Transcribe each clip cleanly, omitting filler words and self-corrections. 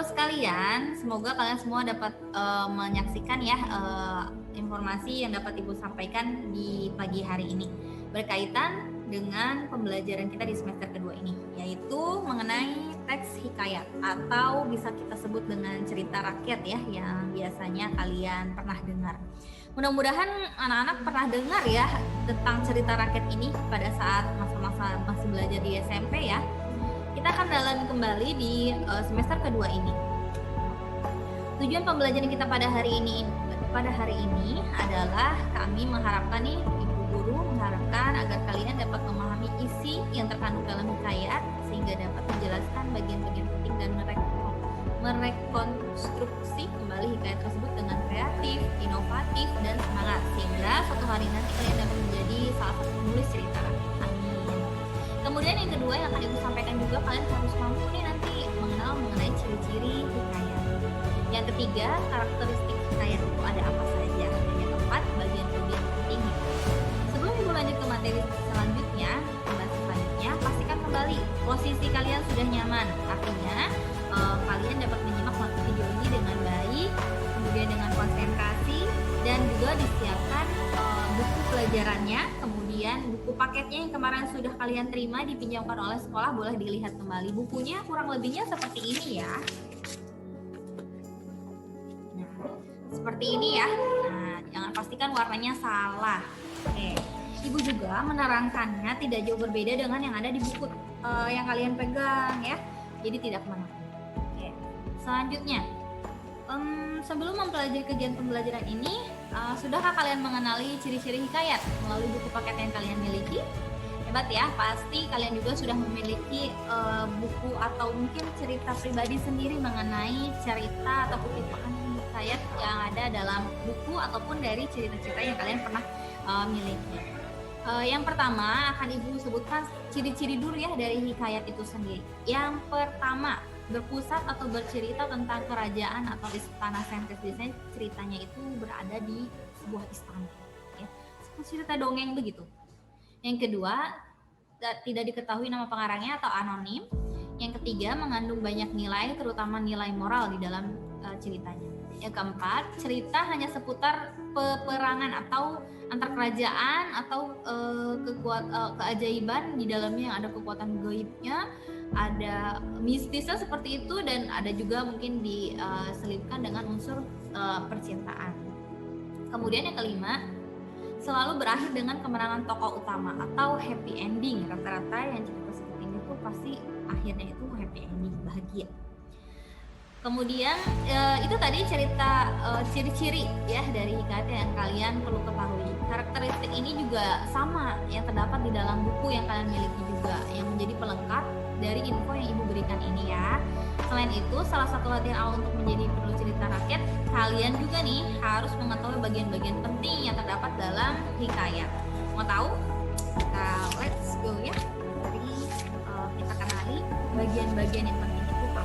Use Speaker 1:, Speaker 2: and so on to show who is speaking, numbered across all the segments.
Speaker 1: anak-anakku sekalian, semoga kalian semua dapat menyaksikan ya informasi yang dapat Ibu sampaikan di pagi hari ini berkaitan dengan pembelajaran kita di semester kedua ini, yaitu mengenai teks hikayat atau bisa kita sebut dengan cerita rakyat ya, yang biasanya kalian pernah dengar. Mudah-mudahan anak-anak pernah dengar ya tentang cerita rakyat ini pada saat masa-masa masih belajar di SMP ya. Kita akan dalami kembali di semester kedua ini. Tujuan pembelajaran kita pada hari ini adalah kami mengharapkan nih, Ibu Guru mengharapkan agar kalian dapat memahami isi yang terkandung dalam hikayat sehingga dapat menjelaskan bagian-bagian penting dan merekonstruksi kembali hikayat tersebut dengan kreatif, inovatif, dan semangat sehingga suatu hari nanti kalian dapat menjadi salah satu penulis cerita rakyat. Amin. Kemudian yang kedua yang akan Ibu sampaikan juga, kalian harus mampu nih nanti mengenal mengenai ciri-ciri hikayat. Yang ketiga, karakteristik hikayat itu ada apa saja. Dan yang keempat, bagian-bagian penting. Sebelum Ibu lanjut ke materi selanjutnya, pastikan kembali posisi kalian sudah nyaman. Artinya kalian dapat menyimak video ini dengan baik, kemudian dengan konsentrasi, dan juga disiapkan buku pelajarannya, kemudian buku paketnya yang kemarin sudah kalian terima dipinjamkan oleh sekolah boleh dilihat kembali. Bukunya kurang lebihnya seperti ini ya. Nah, seperti ini ya. Nah, jangan pastikan warnanya salah. Oke. Ibu juga menerangkannya tidak jauh berbeda dengan yang ada di buku yang kalian pegang ya. Jadi tidak kemana-mana. Oke. Selanjutnya, sebelum mempelajari kegiatan pembelajaran ini, sudahkah kalian mengenali ciri-ciri hikayat melalui buku paket yang kalian miliki? Hebat ya, pasti kalian juga sudah memiliki buku atau mungkin cerita pribadi sendiri mengenai cerita atau kutipan hikayat yang ada dalam buku ataupun dari cerita-cerita yang kalian pernah miliki. Yang pertama akan Ibu sebutkan ciri-ciri dulu ya dari hikayat itu sendiri. Yang pertama, berpusat atau bercerita tentang kerajaan atau istana sentris. Biasanya ceritanya itu berada di sebuah istana ya. Seperti cerita dongeng begitu. Yang kedua, tidak diketahui nama pengarangnya atau anonim. Yang ketiga, mengandung banyak nilai, terutama nilai moral di dalam ceritanya. Yang keempat, cerita hanya seputar peperangan atau antar kerajaan atau keajaiban di dalamnya yang ada kekuatan gaibnya, ada mistisnya seperti itu, dan ada juga mungkin diselipkan dengan unsur percintaan. Kemudian yang kelima, selalu berakhir dengan kemenangan tokoh utama atau happy ending. Rata-rata yang cerita seperti ini tuh pasti akhirnya itu happy ending, bahagia. Kemudian itu tadi cerita ciri-ciri ya dari hikayat yang kalian perlu ketahui. Karakteristik ini juga sama yang terdapat di dalam buku yang kalian miliki juga, yang menjadi pelengkap dari info yang Ibu berikan ini ya. Selain itu, salah satu latihan awal untuk menjadi penulis cerita rakyat, kalian juga nih harus mengetahui bagian-bagian penting yang terdapat dalam hikayat. Mau tahu? Nah, let's go ya. Mari kita kenali bagian-bagian yang penting itu apa.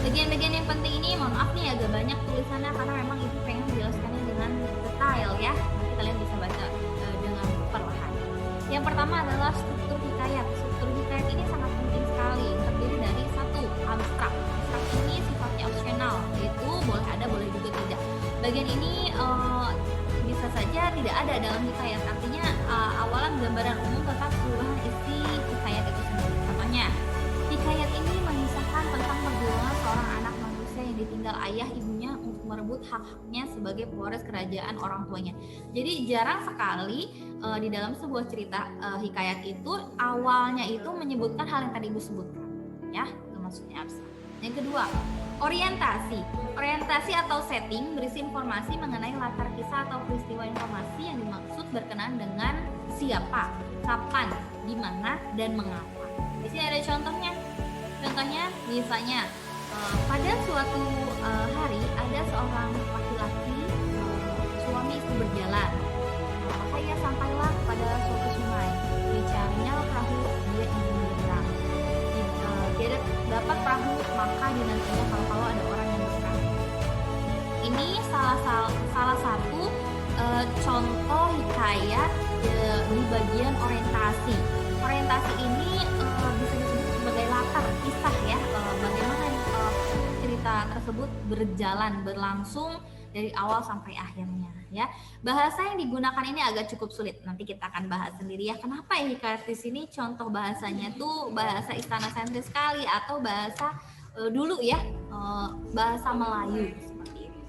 Speaker 1: Bagian-bagian yang penting ini, mohon maaf nih agak banyak tulisannya karena memang Ibu pengen menjelaskannya dengan detail ya. Nanti kalian bisa baca dengan perlahan. Yang pertama adalah struktur hikayat. Struktur hikayat ini sangat penting sekali. Terdiri dari satu, abstrak. Abstrak ini sifatnya opsional, yaitu boleh ada, boleh juga tidak. Bagian ini bisa saja tidak ada dalam hikayat. Artinya awalan gambaran umum tentang keseluruhan isi hikayat itu sendiri. Contohnya, hikayat ini mengisahkan tentang perjuangan seorang anak manusia yang ditinggal ayah ibunya untuk merebut hak-haknya sebagai pewaris kerajaan orang tuanya. Jadi jarang sekali di dalam sebuah cerita hikayat itu awalnya itu menyebutkan hal yang tadi Ibu sebutkan ya, itu maksudnya abstrak. Yang kedua, orientasi. Orientasi atau setting berisi informasi mengenai latar kisah atau peristiwa informasi yang dimaksud berkenaan dengan siapa, kapan, di mana, dan mengapa. Di sini ada contohnya. Contohnya misalnya pada suatu hari ada seorang laki-laki suami istri berjalan. Maka ia sampailah pada suatu sungai. Dicarinya perahu, dia ingin menyeberang. Dia dapat perahu, maka dinantinya kalau ada orang yang berperang. Ini salah satu contoh hikayat di bagian orientasi. Orientasi ini bisa disebut sebagai latar kisah ya, bagaimana cerita tersebut berlangsung dari awal sampai akhirnya ya. Bahasa yang digunakan ini agak cukup sulit. Nanti kita akan bahas sendiri ya. Kenapa ya hikayat di sini contoh bahasanya tuh bahasa istana sentris sekali atau bahasa dulu ya, bahasa Melayu seperti itu.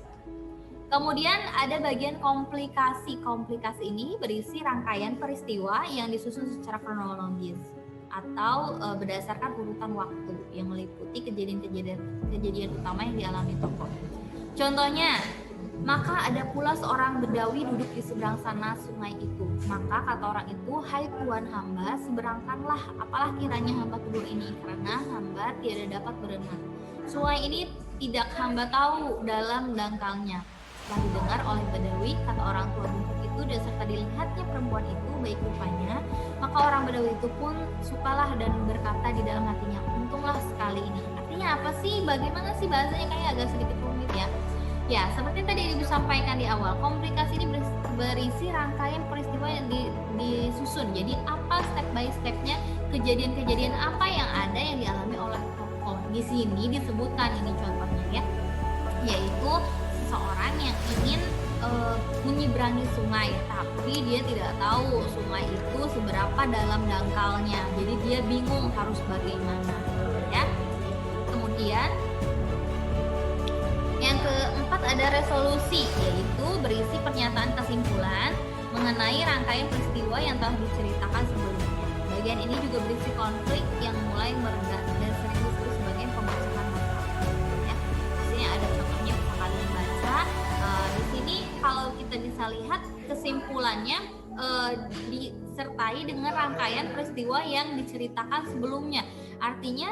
Speaker 1: Kemudian ada bagian komplikasi. Komplikasi ini berisi rangkaian peristiwa yang disusun secara kronologis atau berdasarkan urutan waktu yang meliputi kejadian utama yang dialami tokoh. Contohnya, maka ada pula seorang bedawi duduk di seberang sana sungai itu. Maka kata orang itu, hai tuan hamba, seberangkanlah, apalah kiranya hamba kedua ini, karena hamba tiada dapat berenang. Sungai ini tidak hamba tahu dalam dangkalnya. Setelah didengar oleh bedawi, kata orang tua bungkuk itu, dan serta dilihatnya perempuan itu baik rupanya, maka orang bedawi itu pun sukalah dan berkata di dalam hatinya, untunglah sekali ini. Artinya apa sih? Bagaimana sih bahasanya? Kayak agak sedikit rumit ya. Ya, seperti tadi Ibu sampaikan di awal, komplikasi ini berisi rangkaian peristiwa yang disusun. Jadi apa step by stepnya, kejadian-kejadian apa yang ada yang dialami oleh tokoh. Di sini disebutkan ini contohnya ya, yaitu seseorang yang ingin menyeberangi sungai, tapi dia tidak tahu sungai itu seberapa dalam dangkalnya. Jadi dia bingung harus bagaimana ya. Kemudian yang keempat ada resolusi, yaitu berisi pernyataan kesimpulan mengenai rangkaian peristiwa yang telah diceritakan sebelumnya. Bagian ini juga berisi konflik yang mulai mereda dan sering disebut sebagai pemecahan masalah. Ya. Di sini ada contohnya bisa kalian baca. Di sini kalau kita bisa lihat kesimpulannya disertai dengan rangkaian peristiwa yang diceritakan sebelumnya. Artinya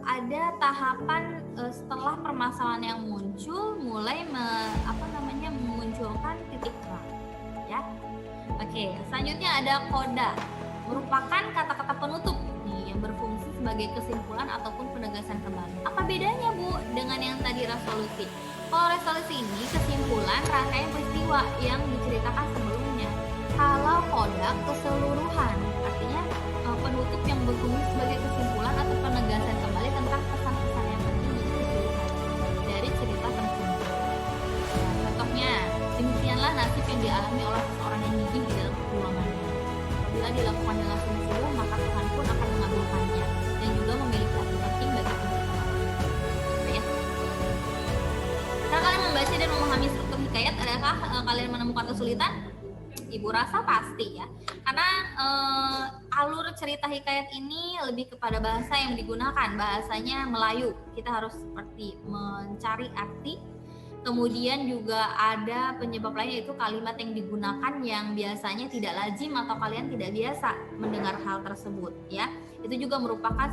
Speaker 1: ada tahapan setelah permasalahan yang muncul mulai memunculkan titik terang ya. Oke, selanjutnya ada koda, merupakan kata-kata penutup nih yang berfungsi sebagai kesimpulan ataupun penegasan kembali. Apa bedanya Bu dengan yang tadi resolusi? Kalau resolusi ini kesimpulan rangkaian peristiwa yang diceritakan sebelumnya. Kalau koda keseluruhan, artinya penutup yang berfungsi sebagai kesimpulan atau penegasan kembali tentang pesan-pesan yang penting dari cerita tersebut. Nah, contohnya, demikianlah nasib yang dialami oleh seorang yang gigih di dalam perjuangannya. Bila dilakukan dengan sungguh-sungguh, maka Tuhan pun akan mengabulkannya dan juga memiliki arti penting bagi kehidupan. Ya. Cara kalian membaca dan memahami struktur hikayat, adakah kalian menemukan kesulitan? Ibu rasa pasti ya, karena alur cerita hikayat ini lebih kepada bahasa yang digunakan, bahasanya Melayu. Kita harus seperti mencari arti. Kemudian juga ada penyebab lain, yaitu kalimat yang digunakan yang biasanya tidak lazim atau kalian tidak biasa mendengar hal tersebut ya. Itu juga merupakan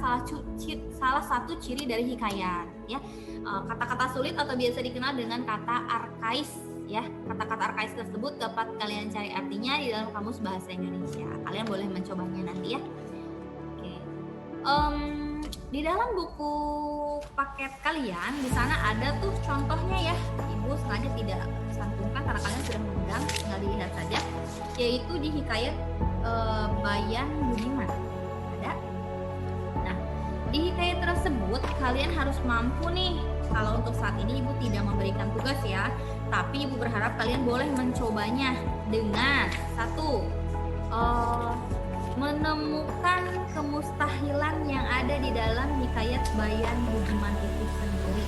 Speaker 1: salah satu ciri dari hikayat ya. Kata-kata sulit atau biasa dikenal dengan kata arkais ya. Kata-kata arkais tersebut dapat kalian cari artinya di dalam kamus bahasa Indonesia. Kalian boleh mencobanya nanti ya. Oke. Di dalam buku paket kalian di sana ada tuh contohnya ya. Ibu sengaja tidak santumkan karena kalian sudah mengundang, tinggal dilihat saja. Yaitu di hikayat Bayan Budiman. Ada. Nah, di hikayat tersebut kalian harus mampu nih. Kalau untuk saat ini Ibu tidak memberikan tugas ya, tapi Ibu berharap kalian boleh mencobanya dengan satu, menemukan kemustahilan yang ada di dalam hikayat Bayan Budiman itu sendiri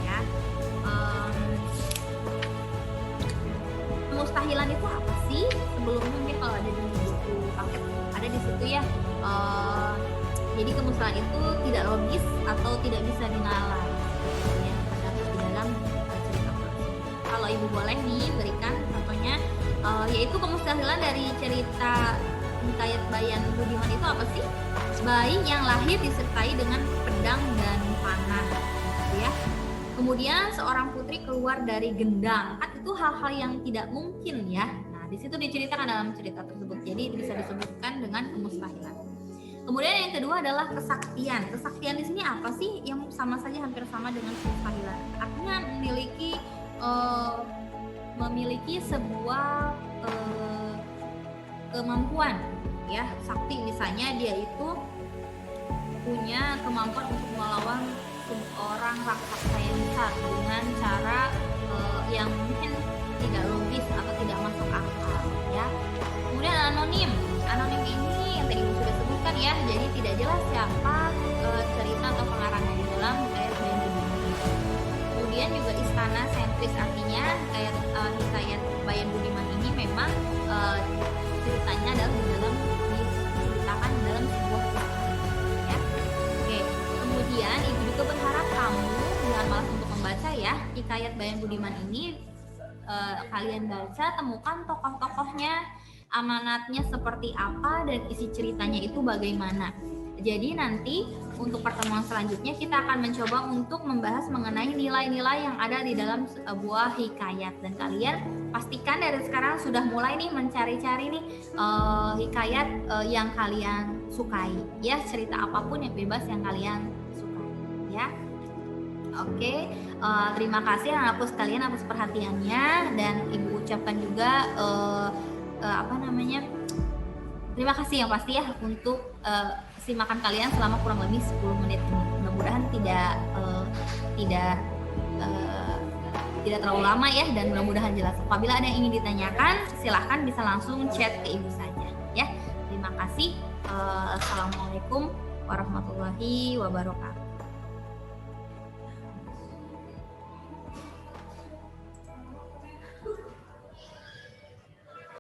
Speaker 1: ya. Kemustahilan itu apa sih? Sebelumnya mungkin kalau ada di buku paket ada di situ ya. Jadi kemustahilan itu tidak logis atau tidak bisa dinalar ya, terdapat di dalam cerita tersebut. Kalau Ibu boleh nih berikan contohnya, yaitu kemustahilan dari cerita hikayat Bayan Budiman itu apa sih? Bayi yang lahir disertai dengan pedang dan panah gitu ya. Kemudian seorang putri keluar dari gendang. Kan itu hal-hal yang tidak mungkin ya. Nah, di situ diceritakan dalam cerita tersebut. Jadi bisa disebutkan dengan kemustahilan. Kemudian yang kedua adalah kesaktian. Kesaktian di sini apa sih? Yang sama saja hampir sama dengan kemustahilan. Artinya memiliki sebuah kemampuan ya. Sakti misalnya dia itu punya kemampuan untuk melawan seorang raksasa yang besar dengan cara yang mungkin tidak logis atau tidak masuk akal ya. Kemudian anonim. Anonim ini yang tadi sudah sebutkan ya, jadi tidak jelas siapa cerita atau pengarangnya di dalam hikayat Bayan Budiman. Kemudian juga istana sentris, artinya hikayat Bayan Budiman ini memang ceritanya adalah diceritakan dalam sebuah istana ya. Oke, kemudian ibu juga berharap kamu jangan malas untuk membaca ya hikayat Bayan Budiman ini. Kalian baca, temukan tokoh-tokohnya, amanatnya seperti apa, dan isi ceritanya itu bagaimana. Jadi nanti untuk pertemuan selanjutnya kita akan mencoba untuk membahas mengenai nilai-nilai yang ada di dalam sebuah hikayat, dan kalian pastikan dari sekarang sudah mulai nih mencari-cari nih hikayat yang kalian sukai ya, cerita apapun yang bebas yang kalian sukai ya. Oke, terima kasih anak-anakku sekalian atas perhatiannya, dan ibu ucapkan juga terima kasih yang pasti ya untuk simakan kalian selama kurang lebih 10 menit ini. Mudah-mudahan tidak terlalu lama ya, dan mudah-mudahan jelas. Apabila ada yang ingin ditanyakan, silahkan bisa langsung chat ke ibu saja ya. Terima kasih. Assalamualaikum warahmatullahi wabarakatuh.